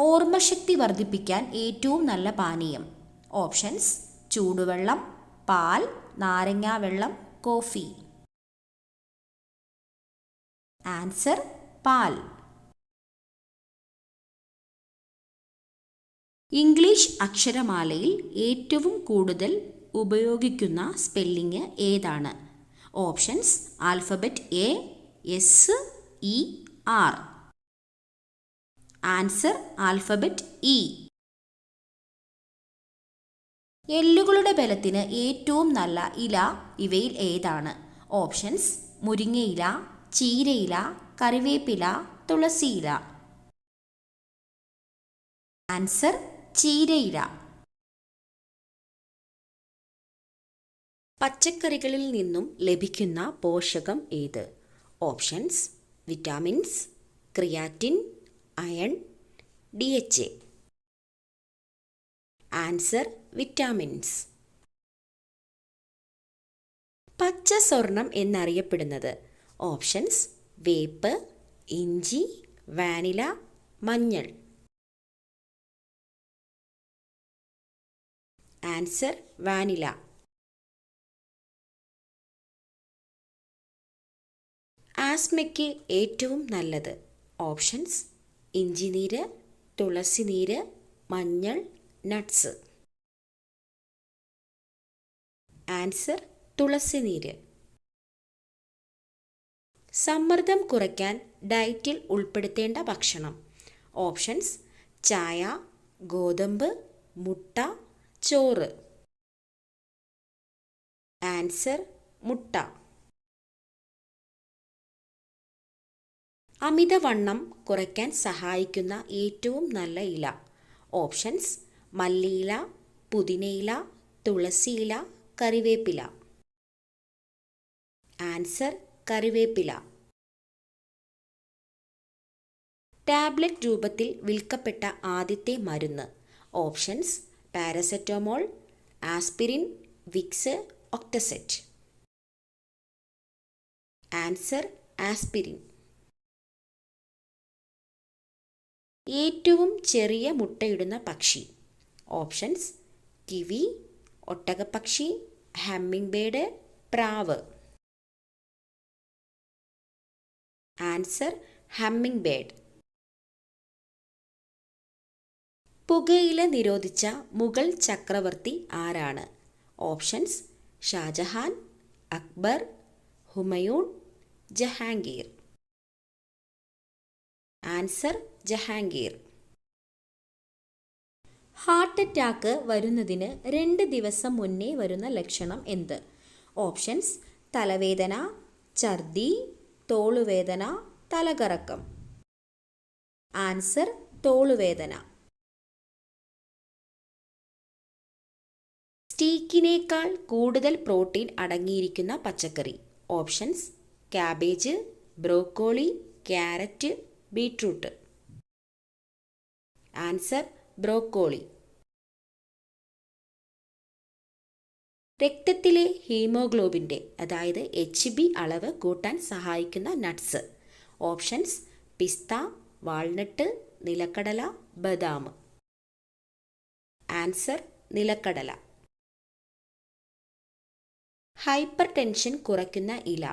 ഓർമ്മശക്തി വർദ്ധിപ്പിക്കാൻ ഏറ്റവും നല്ല പാനീയം. ഓപ്ഷൻസ്: ചൂടുവെള്ളം, പാൽ, നാരങ്ങാവെള്ളം, കോഫി. ആൻസർ: പാൽ. ഇംഗ്ലീഷ് അക്ഷരമാലയിൽ ഏറ്റവും കൂടുതൽ ഉപയോഗിക്കുന്ന സ്പെല്ലിംഗ് ഏതാണ്? Options: alphabet A, S, E, R. Answer: alphabet E. എല്ലുകളുടെ ബലത്തിന് ഏറ്റവും നല്ല ഇല ഇവയിൽ ഏതാണ്? ഓപ്ഷൻസ്: മുരിങ്ങയില, ചീരയില, കറിവേപ്പില, തുളസിയില. ആൻസർ: ചീരയില. പച്ചക്കറികളിൽ നിന്നും ലഭിക്കുന്ന പോഷകം ഏത്? Options: vitamins, creatine, iron, DHA. Answer: vitamins. പച്ച സ്വർണം എന്നറിയപ്പെടുന്നത്? ഓപ്ഷൻസ്: വേപ്പ്, ഇഞ്ചി, വാനില, മഞ്ഞൾ. Answer: vanilla. ആസ്മയ്ക്ക് ഏറ്റവും നല്ലത്? ഓപ്ഷൻസ്: ഇഞ്ചിനീര്, തുളസിനീര്, മഞ്ഞൾ, നട്ട്സ്. ആൻസർ: തുളസിനീര്. സമ്മർദ്ദം കുറയ്ക്കാൻ ഡയറ്റിൽ ഉൾപ്പെടുത്തേണ്ട ഭക്ഷണം? ഓപ്ഷൻസ്: ചായ, ഗോതമ്പ്, മുട്ട, ചോറ്. ആൻസർ: മുട്ട. അമിതവണ്ണം കുറയ്ക്കാൻ സഹായിക്കുന്ന ഏറ്റവും നല്ല ഇല? ഓപ്ഷൻസ്: മല്ലിയില, പുതിനയില, തുളസിയില, കറിവേപ്പില. ആൻസർ: കറിവേപ്പില. ടാബ്ലറ്റ് രൂപത്തിൽ വിൽക്കപ്പെട്ട ആദ്യത്തെ മരുന്ന്? ഓപ്ഷൻസ്: പാരസെറ്റമോൾ, ആസ്പിരിൻ, വിക്സ്, ഒക്ടസെറ്റ്. Answer: aspirin. ഏറ്റവും ചെറിയ മുട്ടയിടുന്ന പക്ഷി? ഓപ്ഷൻസ്: കിവി, ഒട്ടകപ്പക്ഷി, ഹമ്മിങ് ബേർഡ്, പ്രാവ്. Answer: hummingbird. പുകയില നിരോധിച്ച മുഗൾ ചക്രവർത്തി ആരാണ്? Options: Shahjahan, Akbar, Humayun, Jahangir. Answer: Jahangir. Heart attack വരുന്നതിന് 2 ദിവസം മുന്നേ വരുന്ന ലക്ഷണം എന്ത്? ഓപ്ഷൻസ്: തലവേദന, ഛർദി, തോളുവേദന, തലകറക്കം. ആൻസർ: തോളുവേദന. സ്റ്റീക്കിനേക്കാൾ കൂടുതൽ പ്രോട്ടീൻ അടങ്ങിയിരിക്കുന്ന പച്ചക്കറി? Options: cabbage, broccoli, carrot, beetroot. Answer: broccoli. രക്തത്തിലെ ഹീമോഗ്ലോബിൻ്റെ അതായത് HB അളവ് കൂട്ടാൻ സഹായിക്കുന്ന നട്ട്സ്? ഓപ്ഷൻസ്: പിസ്ത, വാൾനട്ട്, നിലക്കടല, ബദാം. ആൻസർ: നിലക്കടല. ഹൈപ്പർ ടെൻഷൻ കുറയ്ക്കുന്ന ഇല?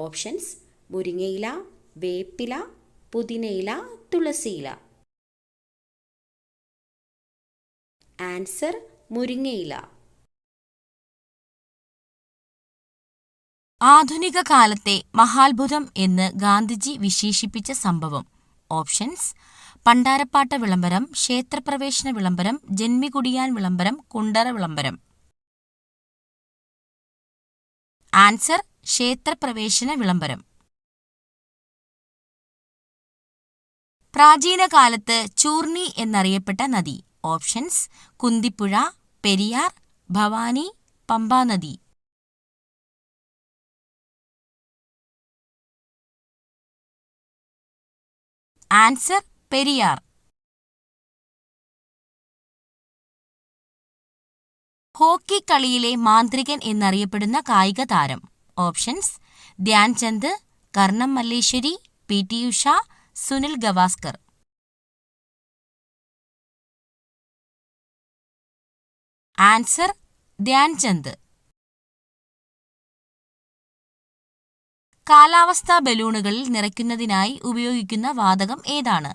ഓപ്ഷൻസ്: മുരിങ്ങയില, വേപ്പില, പുതിനയില, തുളസിയില. ആൻസർ: മുരിങ്ങയില. ആധുനിക കാലത്തെ മഹാത്ഭുതം എന്ന് ഗാന്ധിജി വിശേഷിപ്പിച്ച സംഭവം? ഓപ്ഷൻസ്: പണ്ടാരപ്പാട്ട വിളംബരം, ക്ഷേത്രപ്രവേശന വിളംബരം, ജന്മികുടിയാൻ വിളംബരം, കുണ്ടറ വിളംബരം. ആൻസർ: ക്ഷേത്രപ്രവേശന വിളംബരം. പ്രാചീന കാലത്ത് ചൂർണി എന്നറിയപ്പെട്ട നദി? Options: Kunthipuzha, Periyar, Bhavani, Pambanadi. Answer: Periyar. Hockey കളിയിലെ മാന്ത്രികൻ എന്നറിയപ്പെടുന്ന കായിക താരം? Options: Dhyanchand, Karnam Malleswari, PT Usha, Sunil Gavaskar. Answer Dhyanchand. കാലാവസ്ഥാ ബലൂണുകളിൽ നിറയ്ക്കുന്നതിനായി ഉപയോഗിക്കുന്ന വാതകം ഏതാണ്?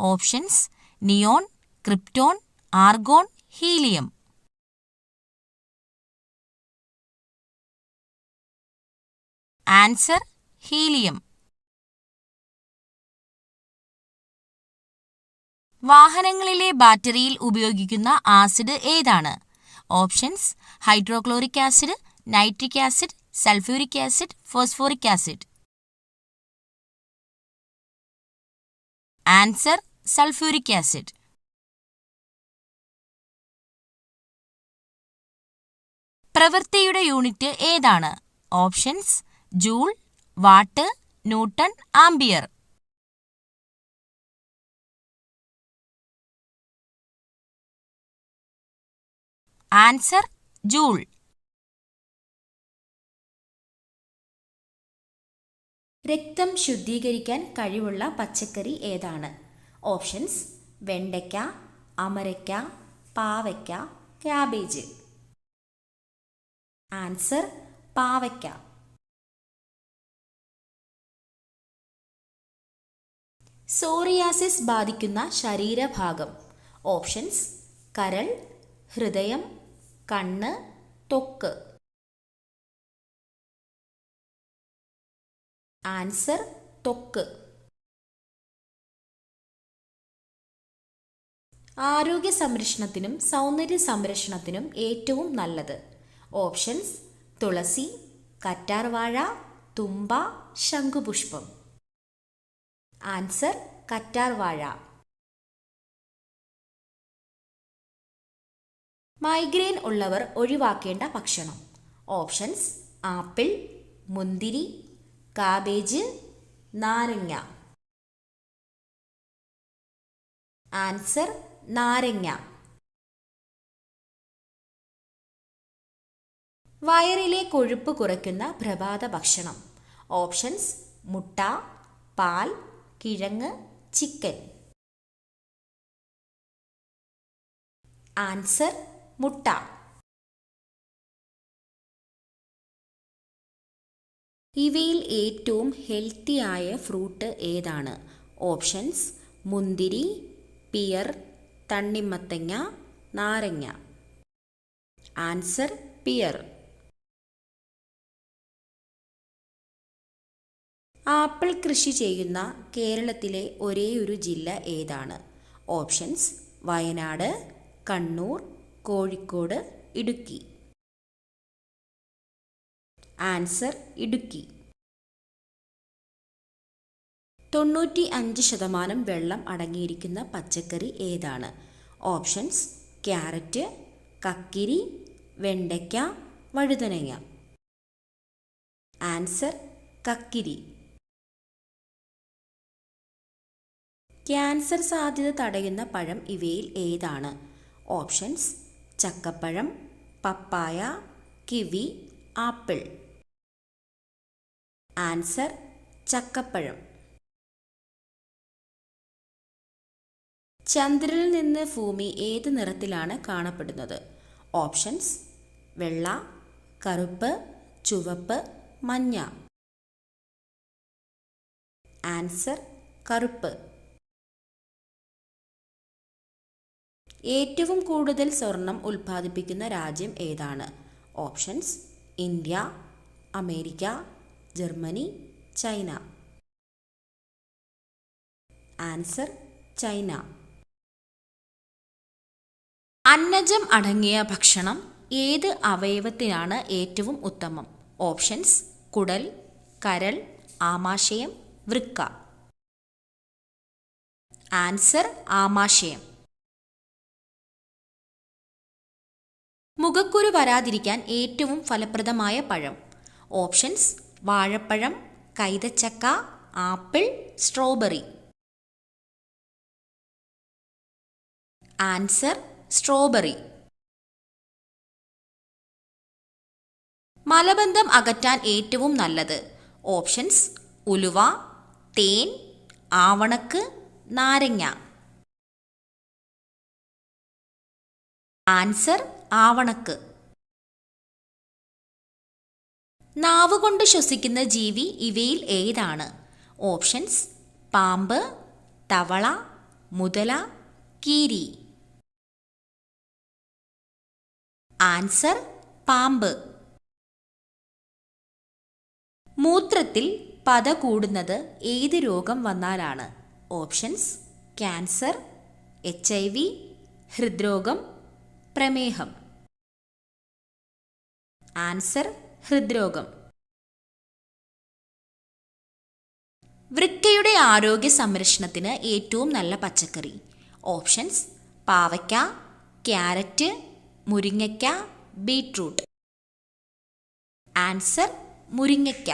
Options: neon, krypton, argon, helium. Answer helium. വാഹനങ്ങളിലെ ബാറ്ററിയിൽ ഉപയോഗിക്കുന്ന ആസിഡ് ഏതാണ്? Options: hydrochloric acid, nitric acid, sulphuric acid, phosphoric acid. Answer sulphuric acid. പ്രവൃത്തിയുടെ യൂണിറ്റ് ഏതാണ്? Options: joule, watt, newton, ampere. Answer joule. രക്തം ശുദ്ധീകരിക്കാൻ കഴിവുള്ള പച്ചക്കറി ഏതാണ്? ഓപ്ഷൻസ്: വെണ്ടയ്ക്ക, അമരയ്ക്ക, പാവയ്ക്ക, ക്യാബേജ്. ആൻസർ പാവയ്ക്ക. സോറിയാസിസ് ബാധിക്കുന്ന ശരീരഭാഗം. ഓപ്ഷൻസ്: കരൾ, ഹൃദയം, കണ്ണ്, ത്വക്ക്. ആൻസർ ത്വക്ക്. ആരോഗ്യ സംരക്ഷണത്തിനും സൗന്ദര്യ സംരക്ഷണത്തിനും ഏറ്റവും നല്ലത്. ഓപ്ഷൻസ്: തുളസി, കറ്റാർവാഴ, തുമ്പ, ശംഖുപുഷ്പം. ആൻസർ കറ്റാർവാഴ. മൈഗ്രെയിൻ ഉള്ളവർ ഒഴിവാക്കേണ്ട ഭക്ഷണം. ഓപ്ഷൻസ്: ആപ്പിൾ, മുന്തിരി, കാബേജ്, നാരങ്ങ. ആൻസർ നാരങ്ങ. വയറിലെ കൊഴുപ്പ് കുറയ്ക്കുന്ന പ്രഭാത ഭക്ഷണം. ഓപ്ഷൻസ്: മുട്ട, പാൽ, കിഴങ്ങ്, ചിക്കൻ. ആൻസർ മുട്ട. ഇവയിൽ ഏറ്റവും ഹെൽത്തിയായ ഫ്രൂട്ട് ഏതാണ്? ഓപ്ഷൻസ്: മുന്തിരി, പിയർ, തണ്ണിമത്തങ്ങ, നാരങ്ങ. Answer peer. ആപ്പിൾ കൃഷി ചെയ്യുന്ന കേരളത്തിലെ ഒരേയൊരു ജില്ല ഏതാണ്? ഓപ്ഷൻസ്: വയനാട്, കണ്ണൂർ, കോഴിക്കോട്, ഇടുക്കി. ആൻസർ ഇടുക്കി. 95% വെള്ളം അടങ്ങിയിരിക്കുന്ന പച്ചക്കറി ഏതാണ്? ഓപ്ഷൻസ്: ക്യാരറ്റ്, കക്കിരി, വെണ്ടയ്ക്ക, വഴുതനങ്ങ. ആൻസർ കക്കിരി. ക്യാൻസർ സാധ്യത തടയുന്ന പഴം ഇവയിൽ ഏതാണ്? ഓപ്ഷൻസ്: ചക്കപ്പഴം, പപ്പായ, കിവി, ആപ്പിൾ. ആൻസർ ചക്കപ്പഴം. ചന്ദ്രനിൽ നിന്ന് ഭൂമി ഏത് നിറത്തിലാണ് കാണപ്പെടുന്നത്? ഓപ്ഷൻസ്: വെള്ള, കറുപ്പ്, ചുവപ്പ്, മഞ്ഞ. ആൻസർ കറുപ്പ്. ഏറ്റവും കൂടുതൽ സ്വർണം ഉൽപ്പാദിപ്പിക്കുന്ന രാജ്യം ഏതാണ്? Options: India, America, Germany, China. Answer China. അന്നജം അടങ്ങിയ ഭക്ഷണം ഏത് അവയവത്തിനാണ് ഏറ്റവും ഉത്തമം? ഓപ്ഷൻസ്: കുടൽ, കരൾ, ആമാശയം, വൃക്ക. ആൻസർ ആമാശയം. മുഖക്കുരു വരാതിരിക്കാൻ ഏറ്റവും ഫലപ്രദമായ പഴം. ഓപ്ഷൻസ്: വാഴപ്പഴം, കൈതച്ചക്ക, ആപ്പിൾ, സ്ട്രോബെറി. Answer strawberry. മലബന്ധം അകറ്റാൻ ഏറ്റവും നല്ലത്. ഓപ്ഷൻസ്: ഉലുവ, തേൻ, ആവണക്ക്, നാരങ്ങ. ആൻസർ ആവണക്ക്. നാവുകൊണ്ട് ശ്വസിക്കുന്ന ജീവി ഇവയിൽ ഏതാണ്? ഓപ്ഷൻസ്: പാമ്പ്, തവള, മുതല, കീരി. ആൻസർ: പാമ്പ്. മൂത്രത്തിൽ പത കൂടുന്നത് ഏത് രോഗം വന്നാലാണ്? ഓപ്ഷൻസ്: ക്യാൻസർ, HIV, ഹൃദ്രോഗം, പ്രമേഹം. ആൻസർ: ഹൃദ്രോഗം. വൃക്കയുടെ ആരോഗ്യ സംരക്ഷണത്തിന് ഏറ്റവും നല്ല പച്ചക്കറി? ഓപ്ഷൻസ്: പാവയ്ക്ക, ക്യാരറ്റ്, മുരിങ്ങയ്ക്ക, ബീട്രൂട്ട്. ആൻസർ: മുരിങ്ങയ്ക്ക.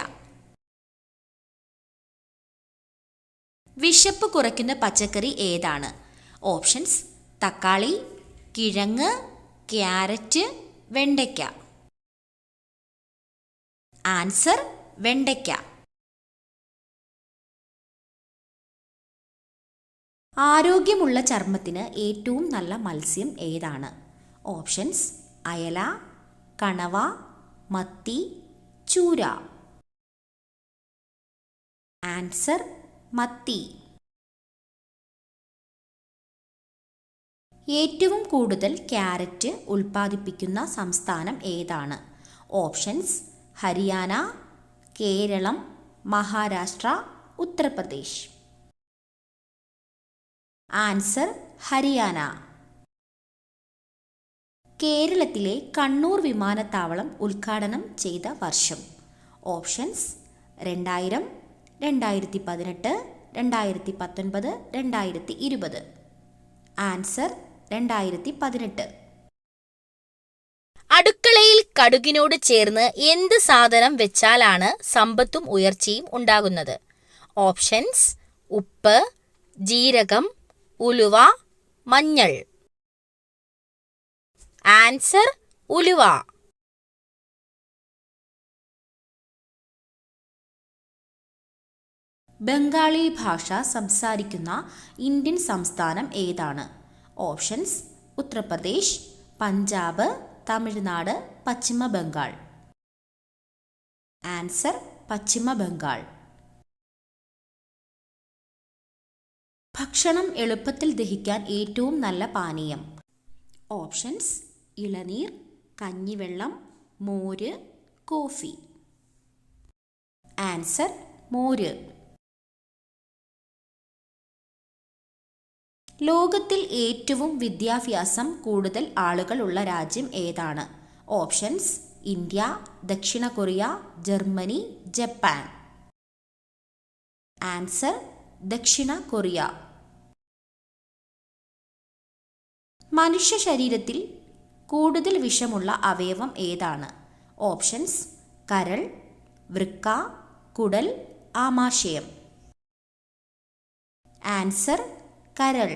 വിശപ്പ് കുറയ്ക്കുന്ന പച്ചക്കറി ഏതാണ്? ഓപ്ഷൻസ്: തക്കാളി, കിഴങ്ങ്, ക്യാരറ്റ്, വെണ്ടയ്ക്ക. ആൻസർ: വെണ്ടയ്ക്ക. ആരോഗ്യമുള്ള ചർമ്മത്തിന് ഏറ്റവും നല്ല മത്സ്യം ഏതാണ്? ഓപ്ഷൻസ്: അയല, കണവ, മത്തി, ചൂര. ആൻസർ: മത്തി. ഏറ്റവും കൂടുതൽ ക്യാരറ്റ് ഉൽപ്പാദിപ്പിക്കുന്ന സംസ്ഥാനം ഏതാണ്? ഓപ്ഷൻസ്: ഹരിയാന, കേരളം, മഹാരാഷ്ട്ര, ഉത്തർപ്രദേശ്. ആൻസർ: ഹരിയാന. കേരളത്തിലെ കണ്ണൂർ വിമാനത്താവളം ഉദ്ഘാടനം ചെയ്ത വർഷം? ഓപ്ഷൻസ്: 2000, 2018, 2019, 2020. ആൻസർ: 2018. അടുക്കളയിൽ കടുകിനോട് ചേർന്ന് എന്ത് സാധനം വെച്ചാലാണ് സമ്പത്തും ഉയർച്ചയും ഉണ്ടാകുന്നത്? ഓപ്ഷൻസ്: ഉപ്പ്, ജീരകം, ഉലുവ, മഞ്ഞൾ. ആൻസർ: ഉലുവ. ബംഗാളി ഭാഷ സംസാരിക്കുന്ന ഇന്ത്യൻ സംസ്ഥാനം ഏതാണ്? ഓപ്ഷൻസ്: ഉത്തർപ്രദേശ്, പഞ്ചാബ്, തമിഴ്നാട്, പശ്ചിമ ബംഗാൾ. ആൻസർ: പശ്ചിമ ബംഗാൾ. ഭക്ഷണം എളുപ്പത്തിൽ ദഹിക്കാൻ ഏറ്റവും നല്ല പാനീയം? ഓപ്ഷൻസ്: ഇളനീർ, കഞ്ഞിവെള്ളം, മോര്, കോഫി. ആൻസർ: മോര്. ലോകത്തിൽ ഏറ്റവും വിദ്യാഭ്യാസം കൂടുതൽ ആളുകൾ ഉള്ള രാജ്യം ഏതാണ്? ഓപ്ഷൻസ്: ഇന്ത്യ, ദക്ഷിണ കൊറിയ, ജർമ്മനി, ജപ്പാൻ. ആൻസർ: ദക്ഷിണ കൊറിയ. മനുഷ്യ ശരീരത്തിൽ കൂടുതൽ വിഷമുള്ള അവയവം ഏതാണ്? ഓപ്ഷൻസ്: കരൾ, വൃക്ക, കുടൽ, ആമാശയം. ആൻസർ: കരൾ.